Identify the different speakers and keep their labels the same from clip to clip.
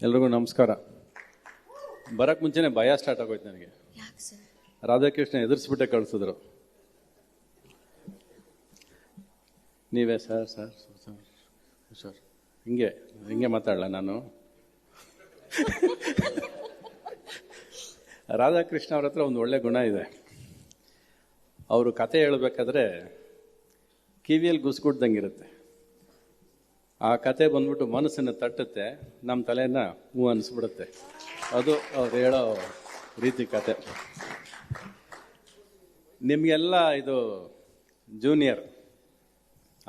Speaker 1: ಎಲ್ರಿಗೂ ನಮಸ್ಕಾರ. ಬರಕ್ಕೆ ಮುಂಚೆನೆ ಭಯ ಸ್ಟಾರ್ಟ್ ಆಗೋಯ್ತು ನನಗೆ. ರಾಧಾಕೃಷ್ಣ ಎದುರಿಸ್ಬಿಟ್ಟೆ ಕಳಿಸಿದ್ರು. ನೀವೇ ಸರ್ ಸರ್ ಸರ್ ಸರ್ ಹಿಂಗೆ ಮಾತಾಡಲ್ಲ ನಾನು. ರಾಧಾಕೃಷ್ಣ ಅವ್ರ ಹತ್ರ ಒಂದು ಒಳ್ಳೆ ಗುಣ ಇದೆ. ಅವರು ಕತೆ ಹೇಳಬೇಕಾದ್ರೆ ಕಿವಿಯಲ್ಲಿ ಗುಸ್ಗುಡ್ದಂಗಿರುತ್ತೆ. ಆ ಕತೆ ಬಂದ್ಬಿಟ್ಟು ಮನಸ್ಸನ್ನು ತಟ್ಟುತ್ತೆ, ನಮ್ಮ ತಲೆನ ಹೂ ಅನಿಸ್ಬಿಡುತ್ತೆ. ಅದು ಅವ್ರು ಹೇಳೋ ರೀತಿ ಕತೆ. ನಿಮಗೆಲ್ಲ ಇದು ಜೂನಿಯರ್,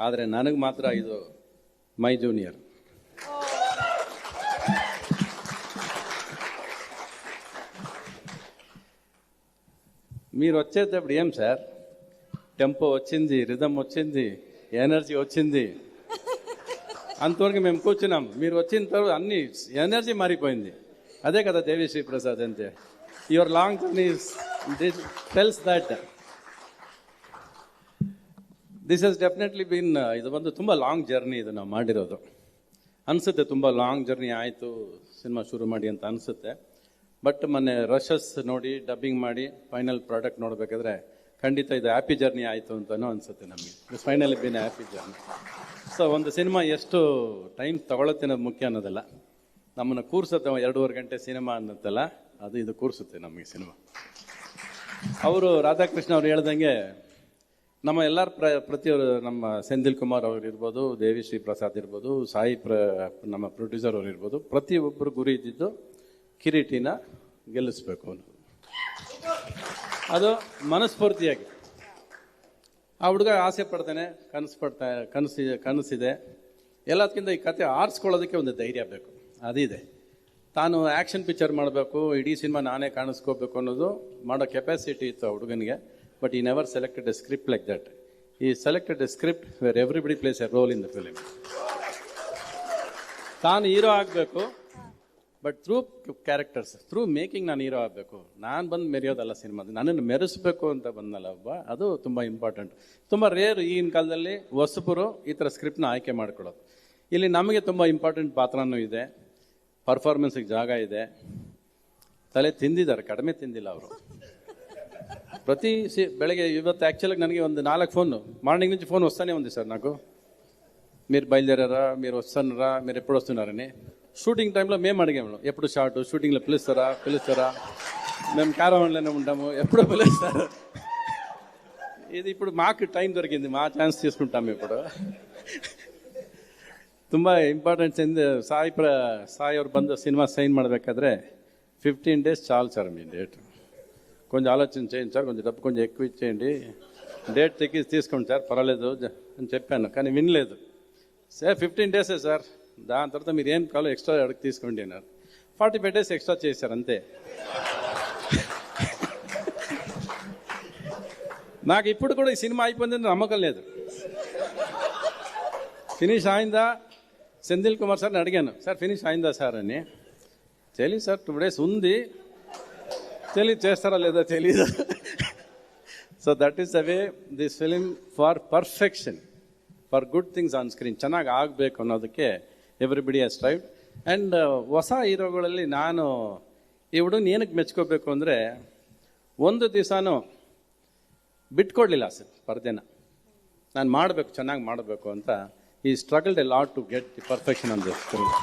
Speaker 1: ಆದರೆ ನನಗೆ ಮಾತ್ರ ಇದು ಮೈ ಜೂನಿಯರ್. మీరు వచ్చేటప్పుడు ఏం సార్ టెంపో వచ్చింది, రిథమ్ వచ్చింది, ఎనర్జీ వచ్చింది, అంతవరకు మేము కూర్చున్నాం. మీరు వచ్చిన తర్వాత అన్ని ఎనర్జీ మారిపోయింది. అదే కదా దేవిశ్రీ ప్రసాద్ అంటే. Your long journey tells that this has definitely been, ಇದು ಒಂದು ತುಂಬ ಲಾಂಗ್ ಜರ್ನಿ ಇದು ನಾವು ಮಾಡಿರೋದು ಅನಿಸುತ್ತೆ. ತುಂಬ ಲಾಂಗ್ ಜರ್ನಿ ಆಯಿತು ಸಿನಿಮಾ ಶುರು ಮಾಡಿ ಅಂತ ಅನಿಸುತ್ತೆ. ಬಟ್ ಮೊನ್ನೆ ರಶಸ್ ನೋಡಿ ಡಬ್ಬಿಂಗ್ ಮಾಡಿ ಫೈನಲ್ ಪ್ರಾಡಕ್ಟ್ ನೋಡಬೇಕಾದ್ರೆ ಖಂಡಿತ ಇದು ಹ್ಯಾಪಿ ಜರ್ನಿ ಆಯಿತು ಅಂತಲೂ ಅನಿಸುತ್ತೆ ನಮಗೆ. It's finally been happy journey. So ಒಂದು ಸಿನಿಮಾ ಎಷ್ಟು ಟೈಮ್ ತಗೊಳುತ್ತೆ ಅನ್ನೋದು ಮುಖ್ಯ ಅನ್ನೋದಲ್ಲ, ನಮ್ಮನ್ನು ಕೂರಿಸುತ್ತೆ. 2.5 ಗಂಟೆ ಸಿನಿಮಾ ಅನ್ನತ್ತಲ್ಲ, ಅದು ಇದು ಕೂರಿಸುತ್ತೆ ನಮಗೆ ಸಿನಿಮಾ. ಅವರು ರಾಧಾಕೃಷ್ಣ ಅವ್ರು ಹೇಳ್ದಂಗೆ ನಮ್ಮ ಎಲ್ಲರ ಪ್ರತಿಯೊಬ್ಬರು, ನಮ್ಮ ಸೆಂದಿಲ್ ಕುಮಾರ್ ಅವ್ರು ಇರ್ಬೋದು, ದೇವಿಶ್ರೀ ಪ್ರಸಾದ್ ಇರ್ಬೋದು, ನಮ್ಮ ಪ್ರೊಡ್ಯೂಸರ್ ಅವ್ರು ಇರ್ಬೋದು, ಪ್ರತಿಯೊಬ್ಬರು ಗುರಿ ಇದ್ದಿದ್ದು ಕಿರೀಟಿನ ಗೆಲ್ಲಿಸ್ಬೇಕು ಅನ್ನೋದು. ಅದು ಮನಸ್ಫೂರ್ತಿಯಾಗಿ ಆ ಹುಡುಗ ಆಸೆ ಪಡ್ತಾನೆ, ಕನಸಿದೆ. ಎಲ್ಲದಕ್ಕಿಂತ ಈ ಕತೆ ಆರಿಸ್ಕೊಳ್ಳೋದಕ್ಕೆ ಒಂದು ಧೈರ್ಯ ಬೇಕು, ಅದಿದೆ. ತಾನು ಆ್ಯಕ್ಷನ್ ಪಿಕ್ಚರ್ ಮಾಡಬೇಕು, ಇಡೀ ಸಿನಿಮಾ ನಾನೇ ಕಾಣಿಸ್ಕೋಬೇಕು ಅನ್ನೋದು ಮಾಡೋ ಕೆಪಾಸಿಟಿ ಇತ್ತು ಆ ಹುಡುಗನಿಗೆ. But he never selected a script like that. He selected a script where everybody plays a role in the film. ತಾನು ಹೀರೋ ಆಗಬೇಕು, but through characters, through making ನಾನು ಹೀರೋ ಆಗಬೇಕು. ನಾನು ಬಂದು ಮೆರೆಯೋದಲ್ಲ ಸಿನಿಮಾದ, ನನ್ನನ್ನು ಮೆರೆಸಬೇಕು ಅಂತ ಬಂದಲ್ಲ ಒಬ್ಬ, ಅದು ತುಂಬ ಇಂಪಾರ್ಟೆಂಟ್. ತುಂಬ ರೇರ್ ಈಗಿನ ಕಾಲದಲ್ಲಿ ಹೊಸಬರು ಈ ಥರ ಸ್ಕ್ರಿಪ್ಟ್ನ ಆಯ್ಕೆ ಮಾಡ್ಕೊಳ್ಳೋದು. ಇಲ್ಲಿ ನಮಗೆ ತುಂಬ ಇಂಪಾರ್ಟೆಂಟ್ ಪಾತ್ರನೂ ಇದೆ, ಪರ್ಫಾರ್ಮೆನ್ಸಿಗೆ ಜಾಗ ಇದೆ. ತಲೆ ತಿಂದಿದ್ದಾರೆ, ಕಡಿಮೆ ತಿಂದಿಲ್ಲ ಅವರು. ಬೆಳಗ್ಗೆ ಇವತ್ತು ಆ್ಯಕ್ಚುಲಾಗಿ ನನಗೆ ಒಂದು 4 ఫోన్లు మార్నింగ్ నుంచి ఫోన్ వస్తానే ఉంది సార్ నాకు. మీరు బయలుదేరారా, మీరు వస్తున్నారా, మీరు ఎప్పుడు వస్తున్నారని. షూటింగ్ టైంలో మేము అడిగాము ఎప్పుడు షార్ట్, షూటింగ్లో పిలుస్తారా, మేము క్యారవాన్లోనే ఉంటాము, ఎప్పుడో పిలుస్తారు. ఇది ఇప్పుడు మాకు టైం దొరికింది, మా ఛాన్స్ తీసుకుంటాము ఇప్పుడు. ತುಂಬ ಇಂಪಾರ್ಟೆಂಟ್ಸ್ ಇಂದ ಸಾಯಿ ಅವ್ರು ಬಂದು ಸಿನಿಮಾ ಸೈನ್ ಮಾಡಬೇಕಾದ್ರೆ 15 days చాలు సార్ మీ డేట్. కొంచెం ఆలోచన చేయండి సార్, కొంచెం డబ్బు కొంచెం ఎక్కువ ఇచ్చేయండి, డేట్ తీసుకోండి సార్ పర్వాలేదు అని చెప్పాను. కానీ వినలేదు. సార్ 15 days సార్, దాని తర్వాత మీరు ఏం కావాలో ఎక్స్ట్రా అడిగి తీసుకోండి అన్నారు. 45 days ఎక్స్ట్రా చేశారు అంతే. నాకు ఇప్పుడు కూడా ఈ సినిమా అయిపోయిందని నమ్మకం లేదు. ఫినిష్ అయిందా సెంధిల్ కుమార్ సార్ని అడిగాను, సార్ ఫినిష్ అయిందా సార్ అని. తెలియదు సార్, 2 days ఉంది, తెలియదు చేస్తారా లేదా తెలీదు. So that is the way this film for perfection, for good things on screen. ಚೆನ್ನಾಗಿ ಆಗಬೇಕು ಅನ್ನೋದಕ್ಕೆ ಎವ್ರಿಬಡಿ ಹ್ಯಾಸ್ ಟ್ರೈಡ್. ಆ್ಯಂಡ್ ಹೊಸ ಹೀರೋಗಳಲ್ಲಿ ನಾನು ಈ ಹುಡುಗನ ಏನಕ್ಕೆ ಮೆಚ್ಕೋಬೇಕು ಅಂದರೆ, ಒಂದು ದಿವಸನೂ ಬಿಟ್ಕೊಡ್ಲಿಲ್ಲ ಸರ್ ಪರ್ದೆನ. ನಾನು ಮಾಡಬೇಕು, ಚೆನ್ನಾಗಿ ಮಾಡಬೇಕು ಅಂತ. He struggled a lot to get the perfection on this film.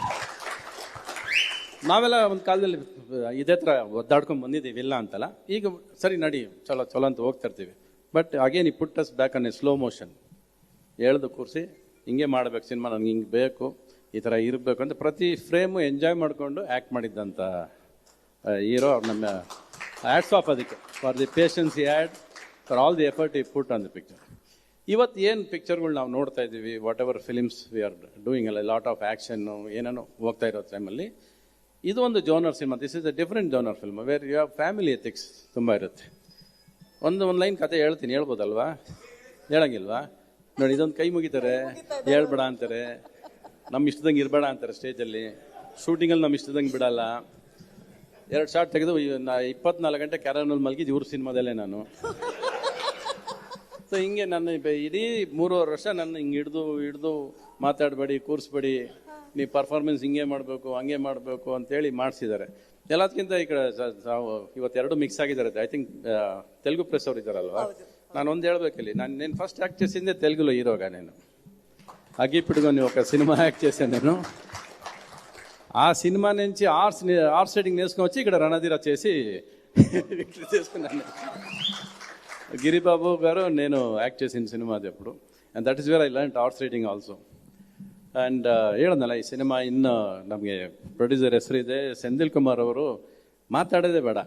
Speaker 1: ನಾವೆಲ್ಲ ಒಂದು ಕಾಲದಲ್ಲಿ ಇದೇ ಥರ ಒದ್ದಾಡ್ಕೊಂಡು ಬಂದಿದ್ದೀವಿ, ಇಲ್ಲ ಅಂತಲ್ಲ. ಈಗ ಸರಿ ನಡಿ ಚಲೋ ಅಂತ ಹೋಗ್ತಾ ಇರ್ತೀವಿ. But again he put us back on a slow motion. ಹೇಳ್ದು ಕೂರಿಸಿ ಹಿಂಗೆ ಮಾಡಬೇಕು ಸಿನಿಮಾ, ನನಗೆ ಹಿಂಗೆ ಬೇಕು, ಈ ಥರ ಇರಬೇಕು ಅಂತ ಪ್ರತಿ ಫ್ರೇಮು ಎಂಜಾಯ್ ಮಾಡಿಕೊಂಡು ಆ್ಯಕ್ಟ್ ಮಾಡಿದ್ದಂಥ ಹೀರೋ. ನಮ್ಮ ಹ್ಯಾಟ್ಸ್ ಆಫ್ ಅದಕ್ಕೆ, for the patience he had, for all the effort he put on the picture. ಇವತ್ತು ಏನು ಪಿಕ್ಚರ್ಗಳು ನಾವು ನೋಡ್ತಾ ಇದ್ದೀವಿ, whatever films we are doing ಅಲ್ಲ, ಲಾಟ್ ಆಫ್ ಆ್ಯಕ್ಷನ್ನು ಏನೇನೋ ಹೋಗ್ತಾ ಇರೋ ಟೈಮಲ್ಲಿ ಇದು ಒಂದು genre cinema. This is a different genre film where you have family ethics ತುಂಬ ಇರುತ್ತೆ. ಒಂದು ಲೈನ್ ಕತೆ ಹೇಳ್ಬೋದಲ್ವಾ? ಹೇಳಂಗಿಲ್ವಾ? ನೋಡಿ, ಇದೊಂದು ಕೈ ಮುಗಿತಾರೆ, ಹೇಳ್ಬೇಡ ಅಂತಾರೆ, ನಮ್ಮ ಇಷ್ಟದಂಗೆ ಇರಬೇಡ ಅಂತಾರೆ ಸ್ಟೇಜಲ್ಲಿ. ಶೂಟಿಂಗಲ್ಲಿ ನಮ್ಮ ಇಷ್ಟದಂಗೆ ಬಿಡಲ್ಲ. 2 ಶಾರ್ಟ್ ತೆಗೆದು 24 ಗಂಟೆ ಕ್ಯಾರನಲ್ಲಿ ಮಲಗಿದ್ದು ಇವ್ರ ಸಿನಿಮಾದಲ್ಲೇ ನಾನು. ಸೊ ಹಿಂಗೆ ನನ್ನ ಇಡೀ 3.5 ವರ್ಷ ನನ್ನ ಹಿಂಗೆ ಹಿಡ್ದು ಮಾತಾಡಬೇಡಿ, ಕೂರಿಸ್ಬೇಡಿ, ನೀವು ಪರ್ಫಾರ್ಮೆನ್ಸ್ ಹಿಂಗೆ ಮಾಡಬೇಕು ಹಂಗೆ ಮಾಡಬೇಕು ಅಂತೇಳಿ ಮಾಡಿಸಿದ್ದಾರೆ. ಎಲ್ಲದಕ್ಕಿಂತ ಈ ಕಡೆ ಇವತ್ತೆರಡು ಮಿಕ್ಸ್ ಆಗಿದ್ದಾರೆ. ಐ ಥಿಂಕ್ ತೆಲುಗು ಪ್ರೆಸ್ ಅವ್ರು ಇದ್ದಾರಲ್ವಾ, ನಾನು ಒಂದು ಹೇಳ್ಬೇಕಿಲ್ಲಿ, నేను ఫస్ట్ యాక్ట్ చేసిందే తెలుగులో హీరోగా. నేను అగ్గిపిడుగుని ఒక సినిమా యాక్ట్ చేశాను నేను. ఆ సినిమా నుంచి ఆర్ట్స్ రైటింగ్ నేర్చుకుని వచ్చి ఇక్కడ రణధీర చేసి చేసుకున్నాను. ಗಿರಿಬಾಬು గారు నేను యాక్ಟ್ చేసిన సినిమా అది అప్పుడు. And that is where I learned arts writing also. And ಹೇಳೋದಲ್ಲ, ಈ ಸಿನಿಮಾ ಇನ್ನು ನಮಗೆ ಪ್ರೊಡ್ಯೂಸರ್ ಹೆಸರಿದೆ ಸೆಂದಿಲ್ ಕುಮಾರ್ ಅವರು. ಮಾತಾಡೋದೇ ಬೇಡ,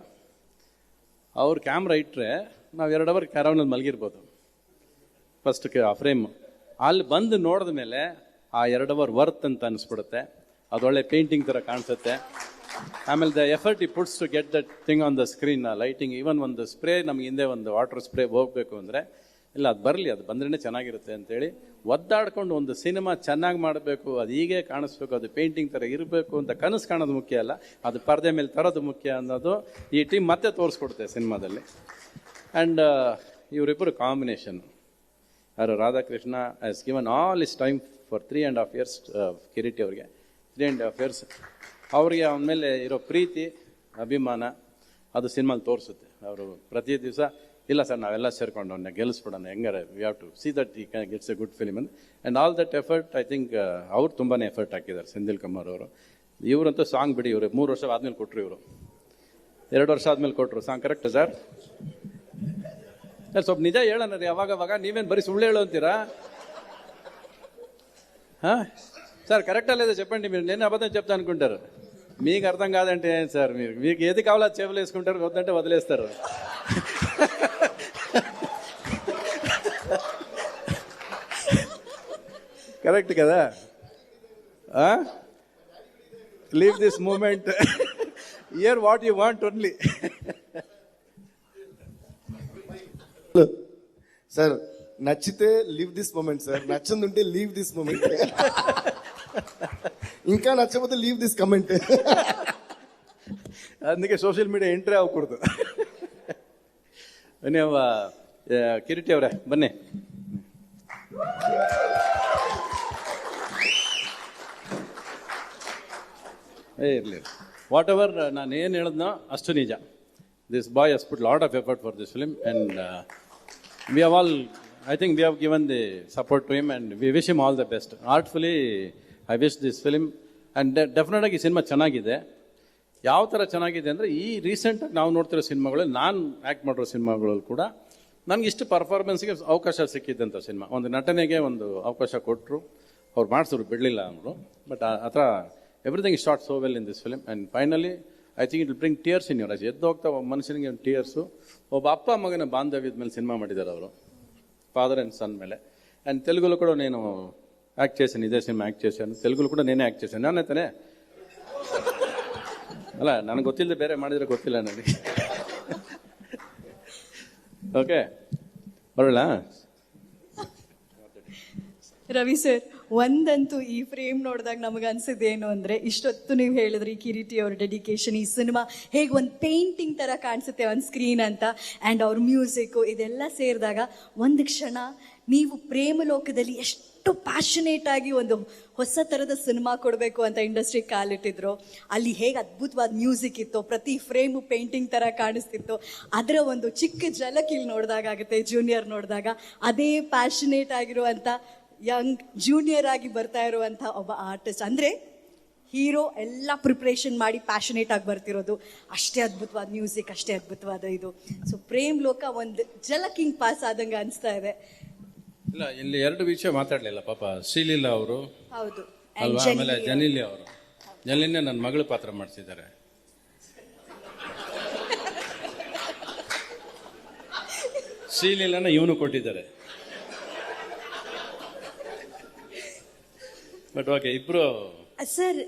Speaker 1: ಅವ್ರು ಕ್ಯಾಮ್ರಾ ಇಟ್ಟರೆ ನಾವು 2 ಅವರ್ ಕ್ಯಾರವನಲ್ಲಿ ಮಲಗಿರ್ಬೋದು. ಫಸ್ಟ್ ಆ ಫ್ರೇಮ್ ಅಲ್ಲಿ ಬಂದು ನೋಡಿದ ಮೇಲೆ ಆ 2 ಅವರ್ ವರ್ತ್ ಅಂತ ಅನಿಸ್ಬಿಡುತ್ತೆ. ಅದೊಳ್ಳೆ ಪೇಂಟಿಂಗ್ ಥರ ಕಾಣಿಸುತ್ತೆ. ಆಮೇಲೆ the effort he puts to get that thing on the screen, lighting, even ಒಂದು ಸ್ಪ್ರೇ ನಮ್ಗೆ ಹಿಂದೆ ಒಂದು ವಾಟರ್ ಸ್ಪ್ರೇ ಹೋಗಬೇಕು ಅಂದರೆ ಇಲ್ಲ, ಅದು ಬರಲಿ, ಅದು ಬಂದ್ರೇ ಚೆನ್ನಾಗಿರುತ್ತೆ ಅಂತೇಳಿ ಒದ್ದಾಡ್ಕೊಂಡು ಒಂದು ಸಿನಿಮಾ ಚೆನ್ನಾಗಿ ಮಾಡಬೇಕು, ಅದು ಹೀಗೆ ಕಾಣಿಸ್ಬೇಕು, ಅದು ಪೇಂಟಿಂಗ್ ಥರ ಇರಬೇಕು ಅಂತ ಕನಸು ಕಾಣೋದು ಮುಖ್ಯ ಅಲ್ಲ, ಅದು ಪರದೆ ಮೇಲೆ ತರೋದು ಮುಖ್ಯ ಅನ್ನೋದು ಈ ಟೀಮ್ ಮತ್ತೆ ತೋರಿಸ್ಕೊಡುತ್ತೆ ಸಿನಿಮಾದಲ್ಲಿ. ಆ್ಯಂಡ್ ಇವರಿಬ್ಬರು ಕಾಂಬಿನೇಷನ್, ಯಾರು Radhakrishna has given all is time for 3.5 years Kiriti ಅವ್ರಿಗೆ. 3.5 years ಅವ್ರಿಗೆ ಅವನ ಮೇಲೆ ಇರೋ ಪ್ರೀತಿ ಅಭಿಮಾನ ಅದು ಸಿನಿಮಾಲಿ ತೋರಿಸುತ್ತೆ. ಅವರು ಪ್ರತಿ ದಿವಸ ಇಲ್ಲ ಸರ್ ನಾವೆಲ್ಲ ಸೇರ್ಕೊಂಡು ಅವನ್ನ ಗೆಲ್ಲಿಸ್ಬಿಡೋಣ, ಹೆಂಗಾರೆ we have to see that he gets a good film ಅಂತ. And all that effort I think ಅವ್ರು ತುಂಬಾ ಎಫರ್ಟ್ ಹಾಕಿದ್ದಾರೆ ಸೆಂದಿಲ್ ಕುಮಾರ್ ಅವರು. ಇವರಂತೂ ಸಾಂಗ್ ಬಿಡಿ, ಇವರು 3 ವರ್ಷ ಆದ್ಮೇಲೆ ಕೊಟ್ಟರು, ಇವರು 2 ವರ್ಷ ಆದ್ಮೇಲೆ ಕೊಟ್ಟರು ಸಾಂಗ್. Correct sir? ಸ್ವಲ್ಪ ನಿಜ ಹೇಳೋಣ ರೀ, ಅವಾಗ ನೀವೇನು ಬರೀ ಸುಳ್ಳು ಹೇಳೋ ಅಂತೀರಾ? సార్ కరెక్టా లేదా చెప్పండి. మీరు నేను అబద్ధం చెప్తా అనుకుంటారు, మీకు అర్థం కాదంటే ఏం సార్, మీకు ఏది కావాలో అది చెవులు వేసుకుంటారు, వద్దంటే వదిలేస్తారు. కరెక్ట్ కదా? Leave this moment, here what you want only.
Speaker 2: Sir నచ్చితే లీవ్ దిస్ మూమెంట్ సార్, నచ్చందుంటే లీవ్ దిస్ మూమెంట్, ఇంకా నచ్చకపోతే లీవ్ దిస్ కమెంట్.
Speaker 1: అందుకే ಸೋಷಿಯಲ್ ಮೀಡಿಯಾ ಎಂಟ್ರಿ ಆಗಕೂಡದು. ನೀವು ಕಿರೀಟಿ ಅವರೇ ಬನ್ನಿ. ಇರಲಿ, ವಾಟ್ ಎವರ್ ನಾನು ಏನು ಹೇಳಿದ್ನೋ ಅಷ್ಟು ನಿಜ. This boy has put lot of effort for this film and we have all, I think we have given the support to him and we wish him all the best. Artfully I wish this film, and definitely ಈ cinema ಚೆನ್ನಾಗಿದೆ. ಯಾವ ಥರ ಚೆನ್ನಾಗಿದೆ ಅಂದರೆ, ಈ ರೀಸೆಂಟಾಗಿ ನಾವು ನೋಡ್ತಿರೋ ಸಿನಿಮಾಗಳಲ್ಲಿ, ನಾನು ಆ್ಯಕ್ಟ್ ಮಾಡಿರೋ ಸಿನಿಮಾಗಳಲ್ಲಿ ಕೂಡ ನನಗೆ ಇಷ್ಟು ಪರ್ಫಾರ್ಮೆನ್ಸ್ಗೆ ಅವಕಾಶ ಸಿಕ್ಕಿದ್ದಂಥ ಸಿನಿಮಾ. ಒಂದು ನಟನೆಗೆ ಒಂದು ಅವಕಾಶ ಕೊಟ್ಟರು, ಅವ್ರು ಮಾಡಿಸಿದ್ರು, ಬಿಡಲಿಲ್ಲ ಅವರು. ಬಟ್ ಆ ಥರ everything is shot so well in this film and finally I think it will bring tears in your eyes. ಎದ್ದು ಹೋಗ್ತಾ ಒಬ್ಬ ಮನುಷ್ಯನಿಗೆ ಒಂದು ಟಿಯರ್ಸು. ಒಬ್ಬ ಅಪ್ಪ ಮಗನ ಬಾಂಧವ್ಯದ ಮೇಲೆ ಸಿನಿಮಾ ಮಾಡಿದ್ದಾರೆ ಅವರು, ಫಾದರ್ ಆ್ಯಂಡ್ ಸನ್ ಮೇಲೆ. ಆ್ಯಂಡ್ ತೆಲುಗುಲು ಕೂಡ నేను యాక్ట్ చేశాను, ఇదే సినిమా యాక్ట్ చేశాను. తెలుగులో కూడా నేనే యాక్ట్ చేశాను. ನಾನೇ ತಾನೇ? ಅಲ್ಲ, ನನಗೆ ಗೊತ್ತಿಲ್ಲದೆ ಬೇರೆ ಮಾಡಿದರೆ ಗೊತ್ತಿಲ್ಲ ನನಗೆ. ಓಕೆ, ಬರೋಣ.
Speaker 3: ರವಿ ಸರ್, ಒಂದಂತೂ ಈ ಫ್ರೇಮ್ ನೋಡಿದಾಗ ನಮಗೆ ಅನ್ಸಿದ್ದೇನು ಅಂದರೆ, ಇಷ್ಟೊತ್ತು ನೀವು ಹೇಳಿದ್ರಿ ಕಿರೀಟಿ ಅವ್ರ ಡೆಡಿಕೇಶನ್, ಈ ಸಿನಿಮಾ ಹೇಗೆ ಒಂದು ಪೇಂಟಿಂಗ್ ಥರ ಕಾಣಿಸುತ್ತೆ ಒಂದು ಸ್ಕ್ರೀನ್ ಅಂತ, ಆ್ಯಂಡ್ ಅವ್ರ ಮ್ಯೂಸಿಕ್ಕು ಇದೆಲ್ಲ ಸೇರಿದಾಗ ಒಂದು ಕ್ಷಣ ನೀವು ಪ್ರೇಮ ಲೋಕದಲ್ಲಿ ಎಷ್ಟು ಪ್ಯಾಷನೇಟ್ ಆಗಿ ಒಂದು ಹೊಸ ಥರದ ಸಿನಿಮಾ ಕೊಡಬೇಕು ಅಂತ ಇಂಡಸ್ಟ್ರಿಗೆ ಕಾಲಿಟ್ಟಿದ್ರು. ಅಲ್ಲಿ ಹೇಗೆ ಅದ್ಭುತವಾದ ಮ್ಯೂಸಿಕ್ ಇತ್ತು, ಪ್ರತಿ ಫ್ರೇಮು ಪೇಂಟಿಂಗ್ ಥರ ಕಾಣಿಸ್ತಿತ್ತು. ಅದರ ಒಂದು ಚಿಕ್ಕ ಝಲಕ್ ಇಲ್ಲಿ ನೋಡಿದಾಗ ಆಗುತ್ತೆ. ಜೂನಿಯರ್ ನೋಡಿದಾಗ ಅದೇ ಪ್ಯಾಷನೇಟ್ ಆಗಿರುವಂಥ ಯಂಗ್ ಜೂನಿಯರ್ ಆಗಿ ಬರ್ತಾ ಇರುವಂಥ ಒಬ್ಬ ಆರ್ಟಿಸ್ಟ್, ಅಂದರೆ ಹೀರೋ ಎಲ್ಲ ಪ್ರಿಪ್ರೇಷನ್ ಮಾಡಿ ಪ್ಯಾಷನೇಟ್ ಆಗಿ ಬರ್ತಿರೋದು. ಅಷ್ಟೇ ಅದ್ಭುತವಾದ ಮ್ಯೂಸಿಕ್, ಅಷ್ಟೇ ಅದ್ಭುತವಾದ ಇದು. ಸೊ ಪ್ರೇಮ್ ಲೋಕ ಒಂದು ಜಲಕಿಂಗ್ ಪಾಸ್ ಆದಂಗೆ ಅನಿಸ್ತಾ ಇದೆ.
Speaker 1: ಇಲ್ಲ, ಇಲ್ಲಿ 2 ವಿಷಯ ಮಾತಾಡಲಿಲ್ಲ ಪಾಪ. ಶ್ರೀಲೀಲಾ ಅವರು,
Speaker 3: ಹೌದು,
Speaker 1: ಅಲ್ವಾ? ಆಮೇಲೆ ಜನಿಲಿ ಅವರು. ಜನಿಲಿನೇ ನನ್ನ ಮಗಳ ಪಾತ್ರ ಮಾಡಿಸಿದ್ದಾರೆ. ಶ್ರೀಲೀಲಾನ ಇವನು ಕೊಟ್ಟಿದ್ದಾರೆ. ಬಟ್ ಓಕೆ, ಇಬ್ರು
Speaker 3: ಸರ್.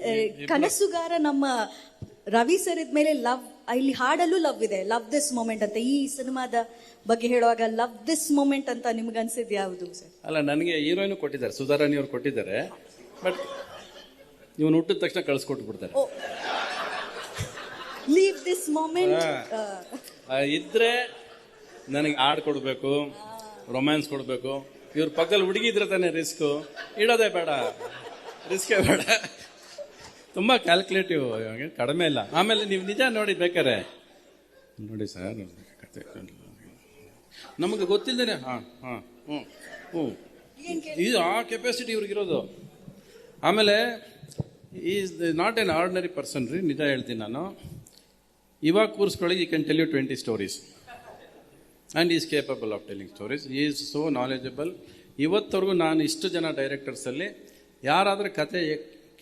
Speaker 3: ಕನಸುಗಾರ ನಮ್ಮ ರವಿ ಸರ್ ಇದ್ಮೇಲೆ ಲವ್, ಇಲ್ಲಿ ಹಾಡಲ್ಲೂ ಲವ್ ಇದೆ, ಲವ್ ದಿಸ್ ಮೂಮೆಂಟ್ ಅಂತ. ಈ ಸಿನಿಮಾದ ಬಗ್ಗೆ ಹೇಳುವಾಗ ಲವ್ ದಿಸ್ ಮೂಮೆಂಟ್ ಅಂತ ನಿಮ್ಗೆ ಅನ್ಸಿದ್ ಯಾವುದು ಸರ್?
Speaker 1: ಅಲ್ಲ, ನನಗೆ ಹೀರೋಯಿನ್ ಕೊಟ್ಟಿದ್ದಾರೆ, ಸುಧಾರಾಣಿ ಅವ್ರು ಕೊಟ್ಟಿದ್ದಾರೆ. ಬಟ್ ಇವನು ಹುಟ್ಟಿದ ತಕ್ಷಣ ಕಳಿಸ್ಕೊಟ್ಬಿಡ್ತಾರೆ.
Speaker 3: ಲೀವ್ ದಿಸ್ ಮೂಮೆಂಟ್
Speaker 1: ಇದ್ರೆ ನನಗೆ ಹಾಡು ಕೊಡಬೇಕು, ರೊಮ್ಯಾನ್ಸ್ ಕೊಡಬೇಕು. ಇವ್ರ ಪಕ್ಕದಲ್ಲಿ ಹುಡುಗಿ ಇದ್ರೆ ತಾನೇ ರಿಸ್ಕು. ಇಡೋದೇ ಬೇಡ, ರಿಸ್ಕೇ ಬೇಡ. ತುಂಬ ಕ್ಯಾಲ್ಕುಲೇಟಿವ್, ಕಡಿಮೆ ಇಲ್ಲ. ಆಮೇಲೆ ನೀವು ನಿಜ ನೋಡಿ ಬೇಕಾರೆ ನೋಡಿ ಸರ್, ಕತೆ ನಮಗೆ ಗೊತ್ತಿಲ್ಲದೇನೆ ಹಾಂ ಹಾಂ ಹ್ಞೂ ಹ್ಞೂ ಇದು ಆ ಕೆಪಾಸಿಟಿ ಇವ್ರಿಗಿರೋದು. ಆಮೇಲೆ he's not an ordinary person ರೀ, ನಿಜ ಹೇಳ್ತೀನಿ ನಾನು. ಇವಾಗ ಕೂರಿಸ್ಕೊಳ್ಳಿ, he can tell you 20 stories and he's capable of telling stories. He's so knowledgeable. ಇವತ್ತವರೆಗೂ ನಾನು ಇಷ್ಟು ಜನ ಡೈರೆಕ್ಟರ್ಸಲ್ಲಿ ಯಾರಾದರೂ ಕತೆ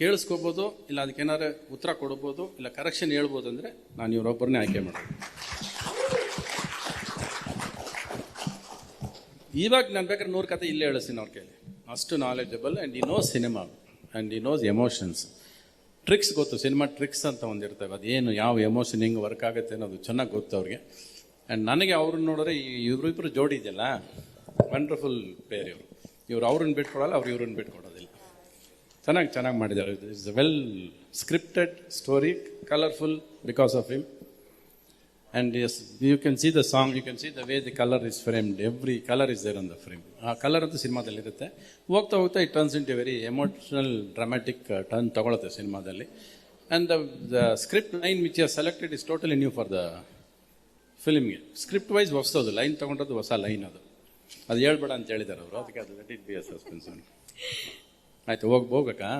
Speaker 1: ಕೇಳಿಸ್ಕೋಬೋದು, ಇಲ್ಲ ಅದಕ್ಕೇನಾದ್ರು ಉತ್ತರ ಕೊಡ್ಬೋದು, ಇಲ್ಲ ಕರೆಕ್ಷನ್ ಹೇಳ್ಬೋದು ಅಂದರೆ ನಾನು ಇವರೊಬ್ಬರನ್ನೇ ಆಯ್ಕೆ ಮಾಡೋದು. ಇವಾಗ ನಾನು ಬೇಕಾದ್ರೆ 100 ಕತೆ ಇಲ್ಲೇ ಹೇಳಿಸ್ತೀನಿ ಅವ್ರ ಕೈಲಿ. ಅಷ್ಟು ನಾಲೆಜಬಲ್ ಆ್ಯಂಡ್ ಈ ನೋಸ್ ಸಿನಿಮಾ ಆ್ಯಂಡ್ ಈ ನೋಸ್ ಎಮೋಷನ್ಸ್. ಟ್ರಿಕ್ಸ್ ಗೊತ್ತು, ಸಿನಿಮಾ ಟ್ರಿಕ್ಸ್ ಅಂತ ಒಂದಿರ್ತವೆ, ಅದೇನು ಯಾವ ಎಮೋಷನ್ ಹೆಂಗೆ ವರ್ಕ್ ಆಗುತ್ತೆ ಅನ್ನೋದು ಚೆನ್ನಾಗಿ ಗೊತ್ತು ಅವ್ರಿಗೆ. ಆ್ಯಂಡ್ ನನಗೆ ಅವ್ರನ್ನ ನೋಡಿದ್ರೆ ಇವರಿಬ್ಬರು ಜೋಡಿ ಇದೆಯಲ್ಲ, ವಂಡರ್ಫುಲ್ ಪೇರ್ ಇವರು. ಇವ್ರು ಅವ್ರನ್ನ ಬಿಟ್ಕೊಡಲ್ಲ, ಅವ್ರು ಇವ್ರನ್ನ ಬಿಟ್ಕೊಡೋದಿಲ್ಲ. ಚೆನ್ನಾಗಿ ಮಾಡಿದ್ದಾರೆ. It's a well scripted story, colourful because of him. And yes, you can see the song, you can see the way the color is framed. Every color is there on the frame. ಆ colour ಅಂತೂ ಸಿನಿಮಾದಲ್ಲಿ ಇರುತ್ತೆ. ಹೋಗ್ತಾ ಹೋಗ್ತಾ it turns into very emotional dramatic turn ತಗೊಳುತ್ತೆ ಸಿನಿಮಾದಲ್ಲಿ. And the script line which are selected is totally new for the ಫಿಲ್ಮ್ಗೆ. Script wise ಹೊಸದು, ಲೈನ್ ತೊಗೊಂಡದ್ದು ಹೊಸ ಲೈನ್ ಅದು ಹೇಳ್ಬೇಡ ಅಂತ ಹೇಳಿದ್ದಾರೆ ಅವರು. ಅದಕ್ಕೆ ಅದು let it be a suspense. ಆಯಿತು, ಹೋಗ್ಬೇಕಾ?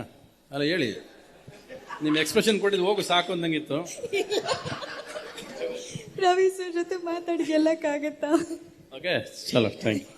Speaker 1: ಅಲ್ಲ ಹೇಳಿ, ನಿಮ್ಮ ಎಕ್ಸ್ಪ್ರೆಷನ್ ಕೊಟ್ಟಿದ್ದು ಹೋಗು ಸಾಕು ಅಂದಂಗಿತ್ತು.
Speaker 3: ರವಿ ಸರ್ ಜೊತೆ ಮಾತಾಡಿ ಗೆಲ್ಲಕ್ಕಾಗತ್ತಾ?
Speaker 1: ಓಕೆ, ಚಲೋ, ಥ್ಯಾಂಕ್ ಯು.